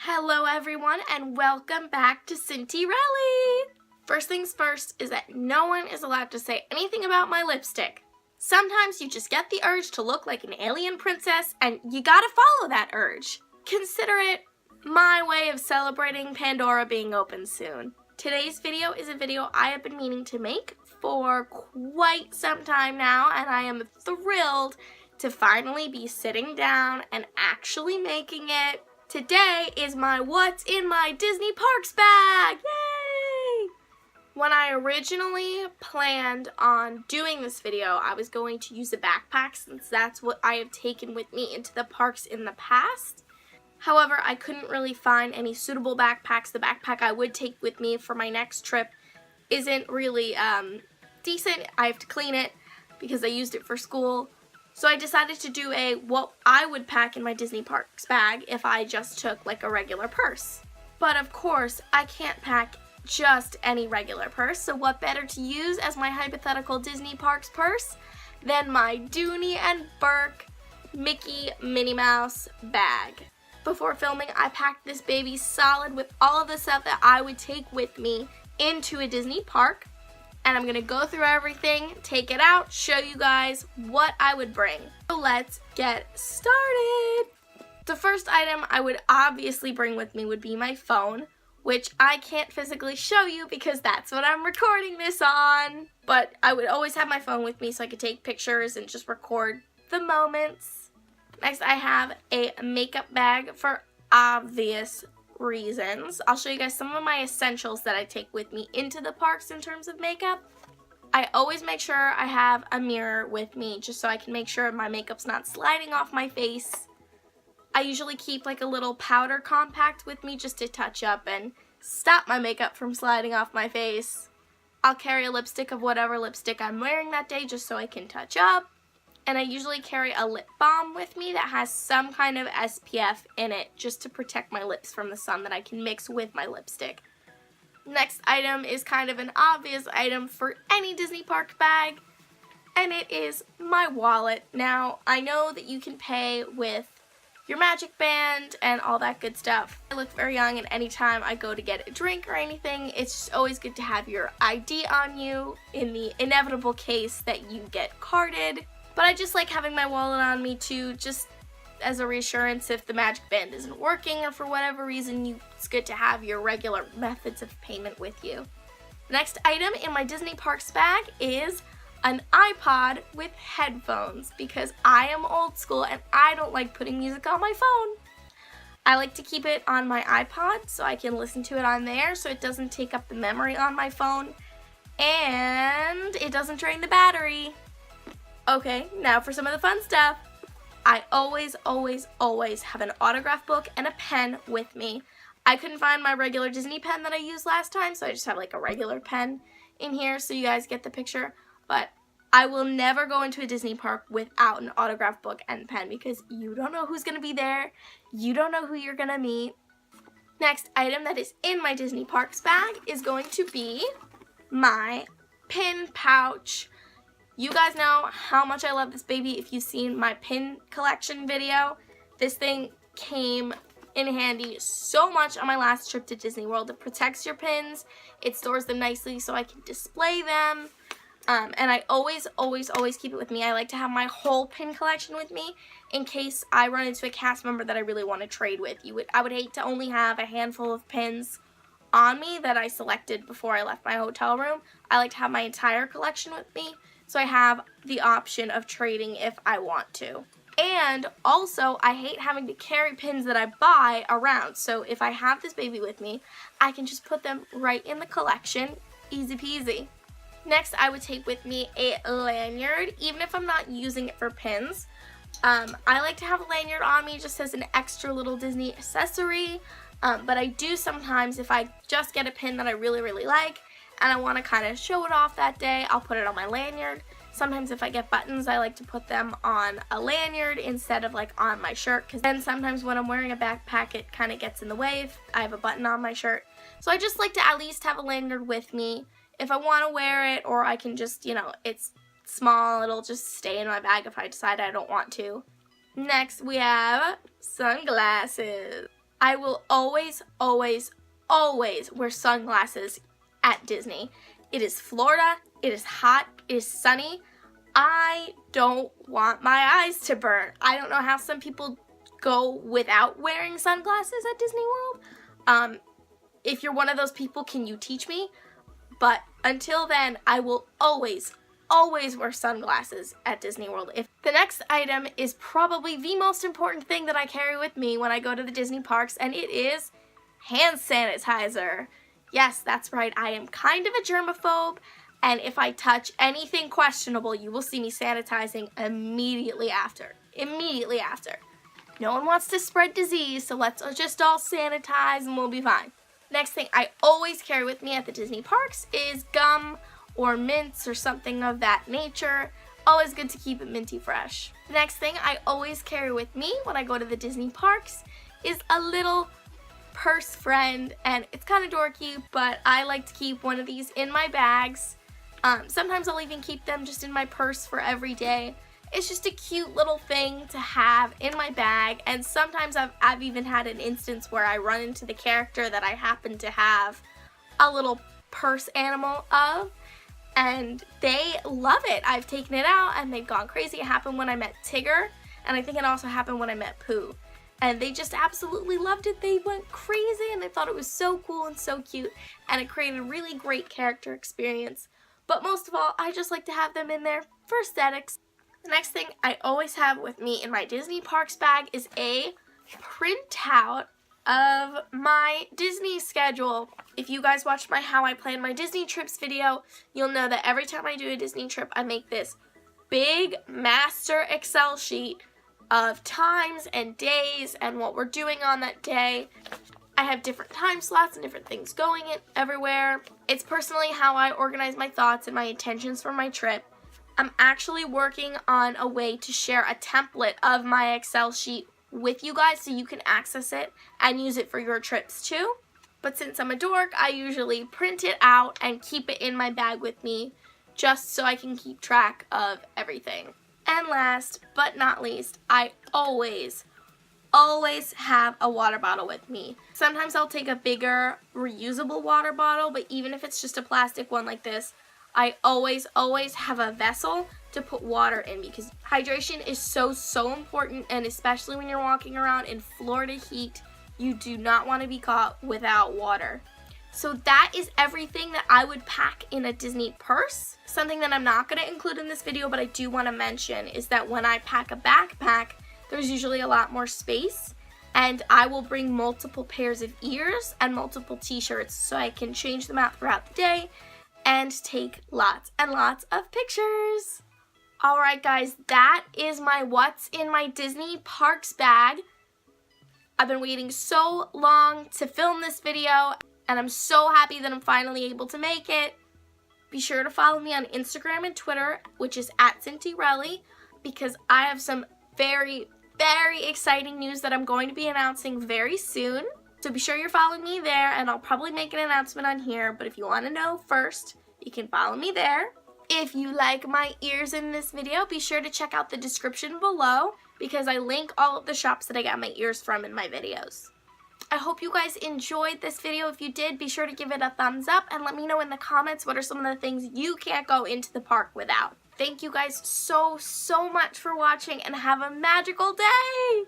Hello everyone and welcome back to Cinti-Relli! First things first is that no one is allowed to say anything about my lipstick. Sometimes you just get the urge to look like an alien princess and you gotta follow that urge. Consider it my way of celebrating Pandora being open soon. Today's video is a video I have been meaning to make for quite some time now, and I am thrilled to finally be sitting down and actually making it. Today is my What's in My Disney Parks bag! Yay! When I originally planned on doing this video, I was going to use a backpack since that's what I have taken with me into the parks in the past. However, I couldn't really find any suitable backpacks. The backpack I would take with me for my next trip isn't really decent. I have to clean it because I used it for school. So I decided to do what I would pack in my Disney Parks bag if I just took like a regular purse. But of course, I can't pack just any regular purse, so what better to use as my hypothetical Disney Parks purse than my Dooney and Bourke Mickey Minnie Mouse bag. Before filming, I packed this baby solid with all of the stuff that I would take with me into a Disney park. And I'm going to go through everything, take it out, show you guys what I would bring. So let's get started. The first item I would obviously bring with me would be my phone, which I can't physically show you because that's what I'm recording this on. But I would always have my phone with me so I could take pictures and just record the moments. Next, I have a makeup bag for obvious reasons. I'll show you guys some of my essentials that I take with me into the parks in terms of makeup. I always make sure I have a mirror with me just so I can make sure my makeup's not sliding off my face. I usually keep like a little powder compact with me just to touch up and stop my makeup from sliding off my face. I'll carry a lipstick of whatever lipstick I'm wearing that day just so I can touch up. And I usually carry a lip balm with me that has some kind of SPF in it just to protect my lips from the sun that I can mix with my lipstick. Next item is kind of an obvious item for any Disney park bag, and it is my wallet. Now, I know that you can pay with your Magic Band and all that good stuff. I look very young, and anytime I go to get a drink or anything, it's just always good to have your ID on you in the inevitable case that you get carded. But I just like having my wallet on me too, just as a reassurance if the Magic Band isn't working or for whatever reason, it's good to have your regular methods of payment with you. The next item in my Disney Parks bag is an iPod with headphones because I am old school and I don't like putting music on my phone. I like to keep it on my iPod so I can listen to it on there so it doesn't take up the memory on my phone and it doesn't drain the battery. Okay, now for some of the fun stuff. I always have an autograph book and a pen with me. I couldn't find my regular Disney pen that I used last time, so I just have like a regular pen in here so you guys get the picture. But I will never go into a Disney park without an autograph book and pen because you don't know who's going to be there. You don't know who you're going to meet. Next item that is in my Disney Parks bag is going to be my pin pouch. You guys know how much I love this baby if you've seen my pin collection video. This thing came in handy so much on my last trip to Disney World. It protects your pins, it stores them nicely so I can display them, and I always keep it with me. I like to have my whole pin collection with me in case I run into a cast member that I really want to trade with. I would hate to only have a handful of pins on me that I selected before I left my hotel room. I like to have my entire collection with me, so I have the option of trading if I want to. And also, I hate having to carry pins that I buy around. So if I have this baby with me, I can just put them right in the collection. Easy peasy. Next, I would take with me a lanyard, even if I'm not using it for pins. I like to have a lanyard on me just as an extra little Disney accessory. But I do sometimes, if I just get a pin that I really like, and I want to kind of show it off that day, I'll put it on my lanyard. Sometimes if I get buttons, I like to put them on a lanyard instead of like on my shirt, because then sometimes when I'm wearing a backpack, it kind of gets in the way if I have a button on my shirt. So I just like to at least have a lanyard with me if I want to wear it, or I can just, it's small, it'll just stay in my bag if I decide I don't want to. Next, we have sunglasses. I will always, always, always wear sunglasses at Disney. It is Florida, it is hot, it is sunny. I don't want my eyes to burn. I don't know how some people go without wearing sunglasses at Disney World. If you're one of those people, can you teach me? But until then, I will always, always wear sunglasses at Disney World. If the next item is probably the most important thing that I carry with me when I go to the Disney parks, and it is hand sanitizer. Yes, that's right. I am kind of a germaphobe, and if I touch anything questionable, you will see me sanitizing immediately after. Immediately after. No one wants to spread disease, so let's just all sanitize and we'll be fine. Next thing I always carry with me at the Disney parks is gum or mints or something of that nature. Always good to keep it minty fresh. The next thing I always carry with me when I go to the Disney parks is a little purse friend, and it's kind of dorky, but I like to keep one of these in my bags. Sometimes I'll even keep them just in my purse for every day. It's just a cute little thing to have in my bag, and sometimes I've even had an instance where I run into the character that I happen to have a little purse animal of, and they love it. I've taken it out and they've gone crazy. It happened when I met Tigger, and I think it also happened when I met Pooh. And they just absolutely loved it. They went crazy and they thought it was so cool and so cute, and it created a really great character experience. But most of all, I just like to have them in there for aesthetics. The next thing I always have with me in my Disney Parks bag is a printout of my Disney schedule. If you guys watched my How I Plan My Disney Trips video, you'll know that every time I do a Disney trip, I make this big master Excel sheet of times and days and what we're doing on that day. I have different time slots and different things going everywhere. It's personally how I organize my thoughts and my intentions for my trip. I'm actually working on a way to share a template of my Excel sheet with you guys so you can access it and use it for your trips too. But since I'm a dork, I usually print it out and keep it in my bag with me just so I can keep track of everything. And last but not least, I always have a water bottle with me. Sometimes I'll take a bigger reusable water bottle, but even if it's just a plastic one like this, I always have a vessel to put water in, because hydration is so important, and especially when you're walking around in Florida heat, you do not want to be caught without water. So that is everything that I would pack in a Disney purse. Something that I'm not going to include in this video, but I do want to mention, is that when I pack a backpack, there's usually a lot more space, and I will bring multiple pairs of ears and multiple t-shirts so I can change them out throughout the day and take lots and lots of pictures. Alright guys, that is my what's in my Disney Parks bag. I've been waiting so long to film this video, and I'm so happy that I'm finally able to make it. Be sure to follow me on Instagram and Twitter, which is @CintyRelly, because I have some very exciting news that I'm going to be announcing very soon. So be sure you're following me there, and I'll probably make an announcement on here, but if you want to know first, you can follow me there. If you like my ears in this video, be sure to check out the description below, because I link all of the shops that I got my ears from in my videos. I hope you guys enjoyed this video. If you did, be sure to give it a thumbs up and let me know in the comments what are some of the things you can't go into the park without. Thank you guys so much for watching, and have a magical day!